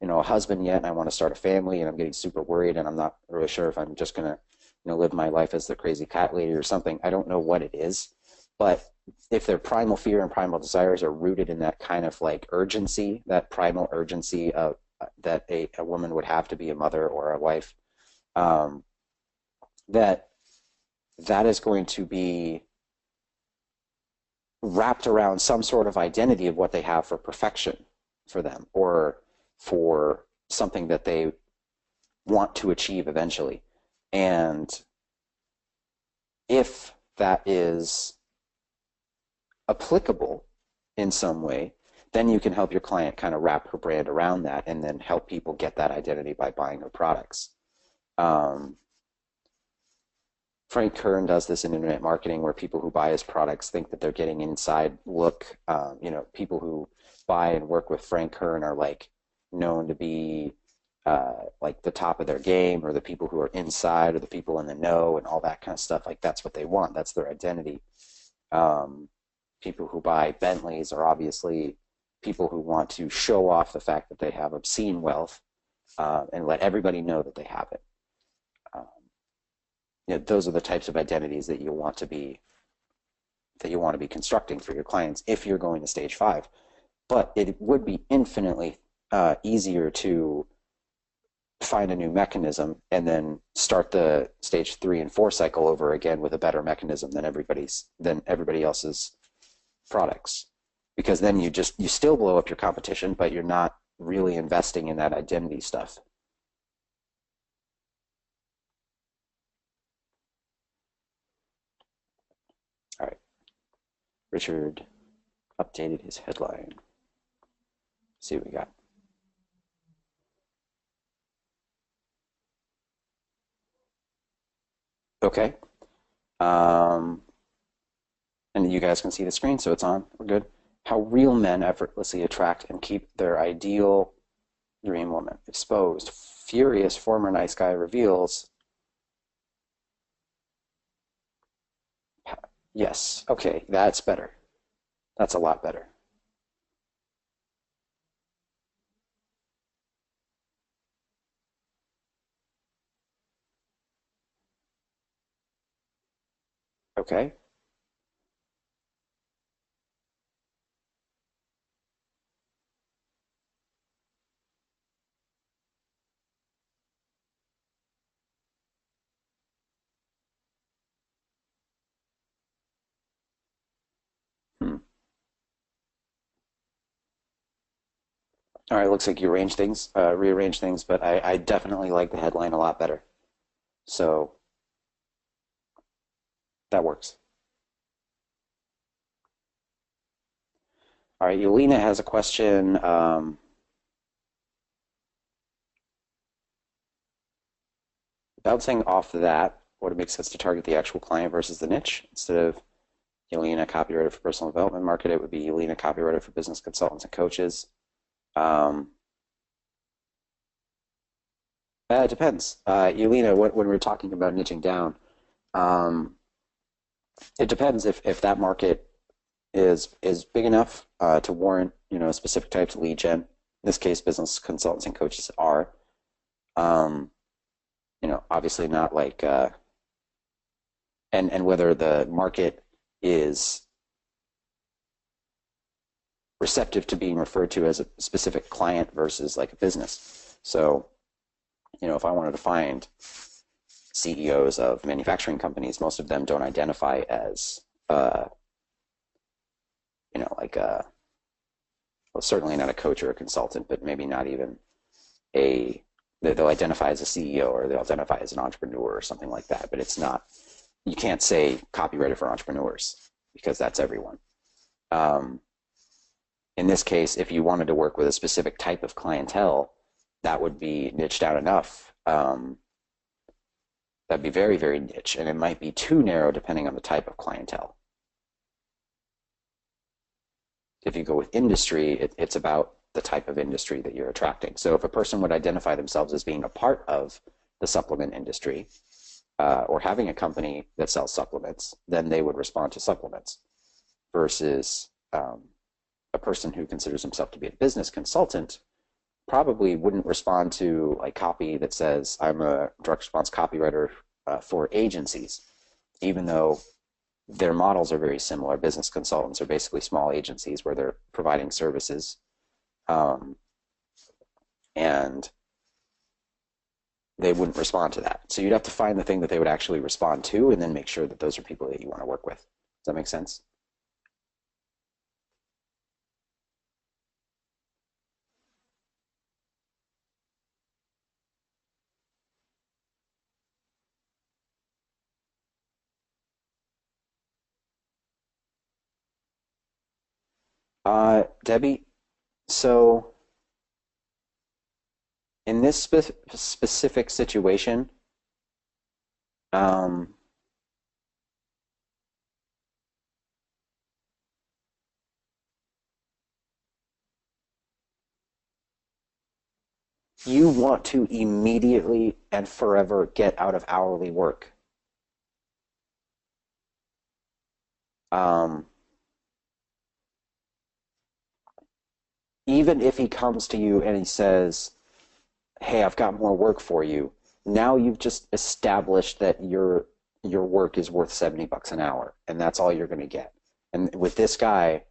husband yet, and I want to start a family, and I'm getting super worried, and I'm not really sure if I'm just gonna live my life as the crazy cat lady or something. I don't know what it is, but if their primal fear and primal desires are rooted in that kind of like urgency, that primal urgency of that a woman would have to be a mother or a wife, that is going to be wrapped around some sort of identity of what they have for perfection for them, or for something that they want to achieve eventually. And if that is applicable in some way, then you can help your client kind of wrap her brand around that and then help people get that identity by buying her products. Frank Kern does this in internet marketing, where people who buy his products think that they're getting an inside look. People who buy and work with Frank Kern are like known to be like the top of their game, or the people who are inside, or the people in the know, and all that kind of stuff. Like that's what they want. That's their identity. People who buy Bentleys are obviously people who want to show off the fact that they have obscene wealth and let everybody know that they have it. Those are the types of identities that you want to be constructing for your clients if you're going to stage 5. But it would be infinitely easier to find a new mechanism and then start the stage 3 and 4 cycle over again with a better mechanism than everybody else's products, because then you still blow up your competition, but you're not really investing in that identity stuff. All right, Richard updated his headline. Let's see what we got. Okay. And you guys can see the screen, so it's on. We're good. How real men effortlessly attract and keep their ideal dream woman. Exposed. Furious former nice guy reveals. Yes. Okay, that's better. That's a lot better. Okay. Hmm. All right, looks like you rearrange things, but I definitely like the headline a lot better. So that works. All right, Yelena has a question. Bouncing off that, would it make sense to target the actual client versus the niche? Instead of Yelena, copywriter for personal development market, it would be Yelena, copywriter for business consultants and coaches. Um, it depends. Yelena, when we're talking about niching down, um, it depends if that market is big enough to warrant specific types of lead gen. In this case, business consultants and coaches are. Um, obviously not like and whether the market is receptive to being referred to as a specific client versus like a business. So, if I wanted to find CEOs of manufacturing companies, most of them don't identify as like well, certainly not a coach or a consultant, but maybe not even they'll identify as a CEO or they'll identify as an entrepreneur or something like that. But it's not, you can't say copywriter for entrepreneurs because that's everyone. In this case, if you wanted to work with a specific type of clientele, that would be niched out enough. That'd be very, very niche, and it might be too narrow depending on the type of clientele. If you go with industry, it's about the type of industry that you're attracting. So if a person would identify themselves as being a part of the supplement industry or having a company that sells supplements, then they would respond to supplements versus a person who considers himself to be a business consultant probably wouldn't respond to like copy that says I'm a direct response copywriter for agencies, even though their models are very similar. Business consultants are basically small agencies where they're providing services, and they wouldn't respond to that. So you'd have to find the thing that they would actually respond to and then make sure that those are people that you want to work with. Does that make sense? Debbie, so in this specific situation, um, you want to immediately and forever get out of hourly work. Um, Even if he comes to you and he says, hey, I've got more work for you, now you've just established that your work is worth $70 an hour, and that's all you're going to get. And with this guy,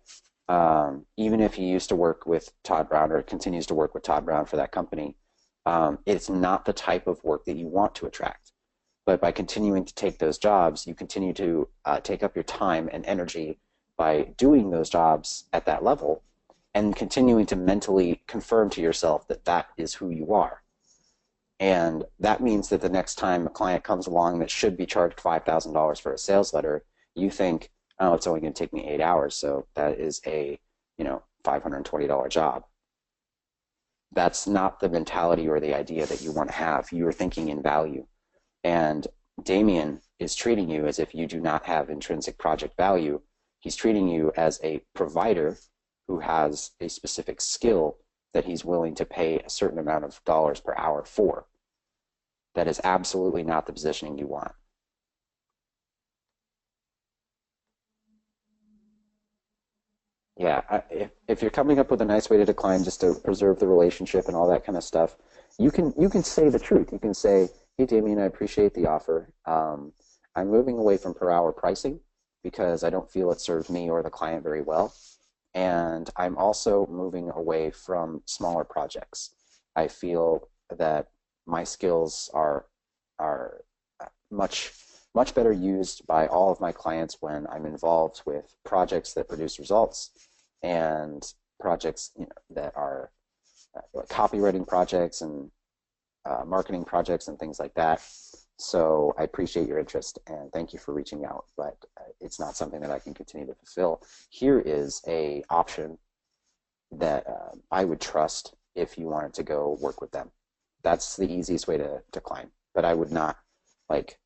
even if he used to work with Todd Brown or continues to work with Todd Brown for that company, it's not the type of work that you want to attract. But by continuing to take those jobs, you continue to take up your time and energy by doing those jobs at that level and continuing to mentally confirm to yourself that that is who you are. And that means that the next time a client comes along that should be charged $5,000 for a sales letter, you think, oh, it's only going to take me 8 hours, so that is a $520 job. That's not the mentality or the idea that you want to have. You are thinking in value. And Damien is treating you as if you do not have intrinsic project value. He's treating you as a provider who has a specific skill that he's willing to pay a certain amount of dollars per hour for. That is absolutely not the positioning you want. Yeah, if you're coming up with a nice way to decline just to preserve the relationship and all that kind of stuff, you can say the truth. You can say, "Hey, Damien, I appreciate the offer. I'm moving away from per hour pricing because I don't feel it served me or the client very well. And I'm also moving away from smaller projects. I feel that my skills are much better used by all of my clients when I'm involved with projects that produce results and projects that are copywriting projects and marketing projects and things like that. So I appreciate your interest and thank you for reaching out, but it's not something that I can continue to fulfill. Here is a option that I would trust if you wanted to go work with them. That's the easiest way to climb, but I would not, like,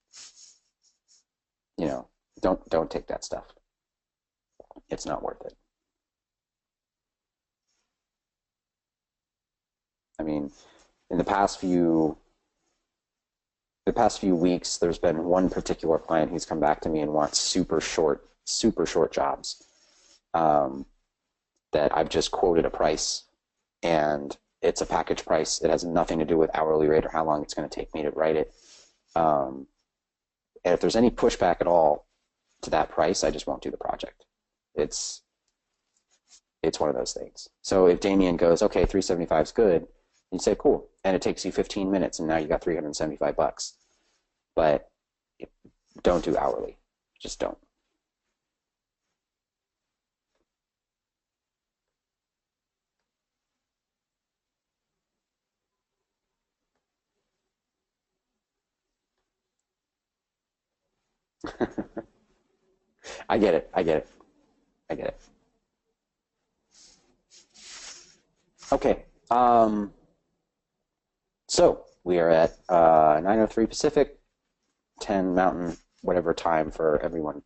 don't take that stuff. It's not worth it. I mean, in the past few weeks, there's been one particular client who's come back to me and wants super short jobs that I've just quoted a price, and it's a package price. It has nothing to do with hourly rate or how long it's going to take me to write it. And if there's any pushback at all to that price, I just won't do the project. It's one of those things. So if Damien goes, okay, $375 is good, you say, cool, and it takes you 15 minutes, and now you got $375. But don't do hourly. Just don't. I get it. Okay. So we are at 9:03 Pacific, 10 Mountain, whatever time for everyone.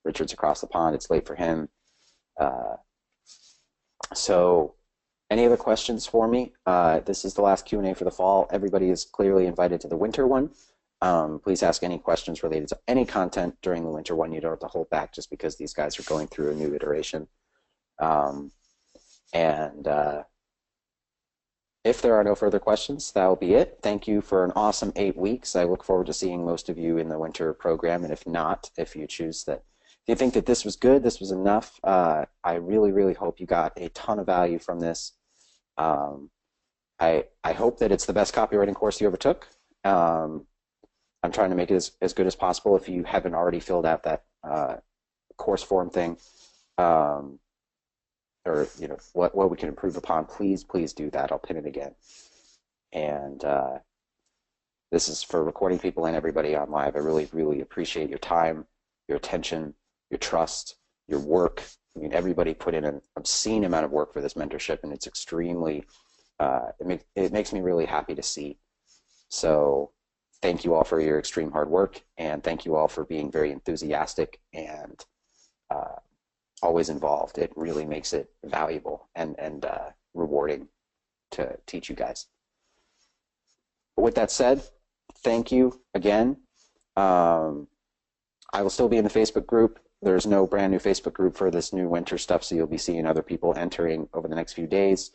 Richard's across the pond. It's late for him. So any other questions for me? This is the last Q&A for the fall. Everybody is clearly invited to the winter one. Please ask any questions related to any content during the winter one. You don't have to hold back just because these guys are going through a new iteration. If there are no further questions, that will be it. Thank you for an awesome 8 weeks. I look forward to seeing most of you in the winter program. And if not, if you choose that, if you think that this was good, this was enough, I really, really hope you got a ton of value from this. I hope that it's the best copywriting course you ever took. I'm trying to make it as good as possible. If you haven't already filled out that course form thing, or what we can improve upon, please do that. I'll pin it again. And this is for recording people and everybody on live. I really, really appreciate your time, your attention, your trust, your work. I mean, everybody put in an obscene amount of work for this mentorship, and it's extremely, it makes me really happy to see. So thank you all for your extreme hard work, and thank you all for being very enthusiastic and always involved. It really makes it valuable and rewarding to teach you guys. But with that said, thank you again. I will still be in the Facebook group. There's no brand new Facebook group for this new winter stuff, so you'll be seeing other people entering over the next few days.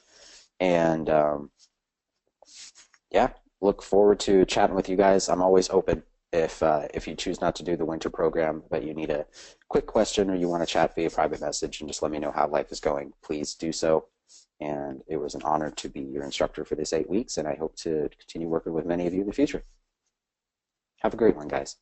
And yeah, look forward to chatting with you guys. I'm always open. If you choose not to do the winter program, but you need a quick question or you want to chat via private message and just let me know how life is going, please do so. And it was an honor to be your instructor for this 8 weeks, and I hope to continue working with many of you in the future. Have a great one, guys.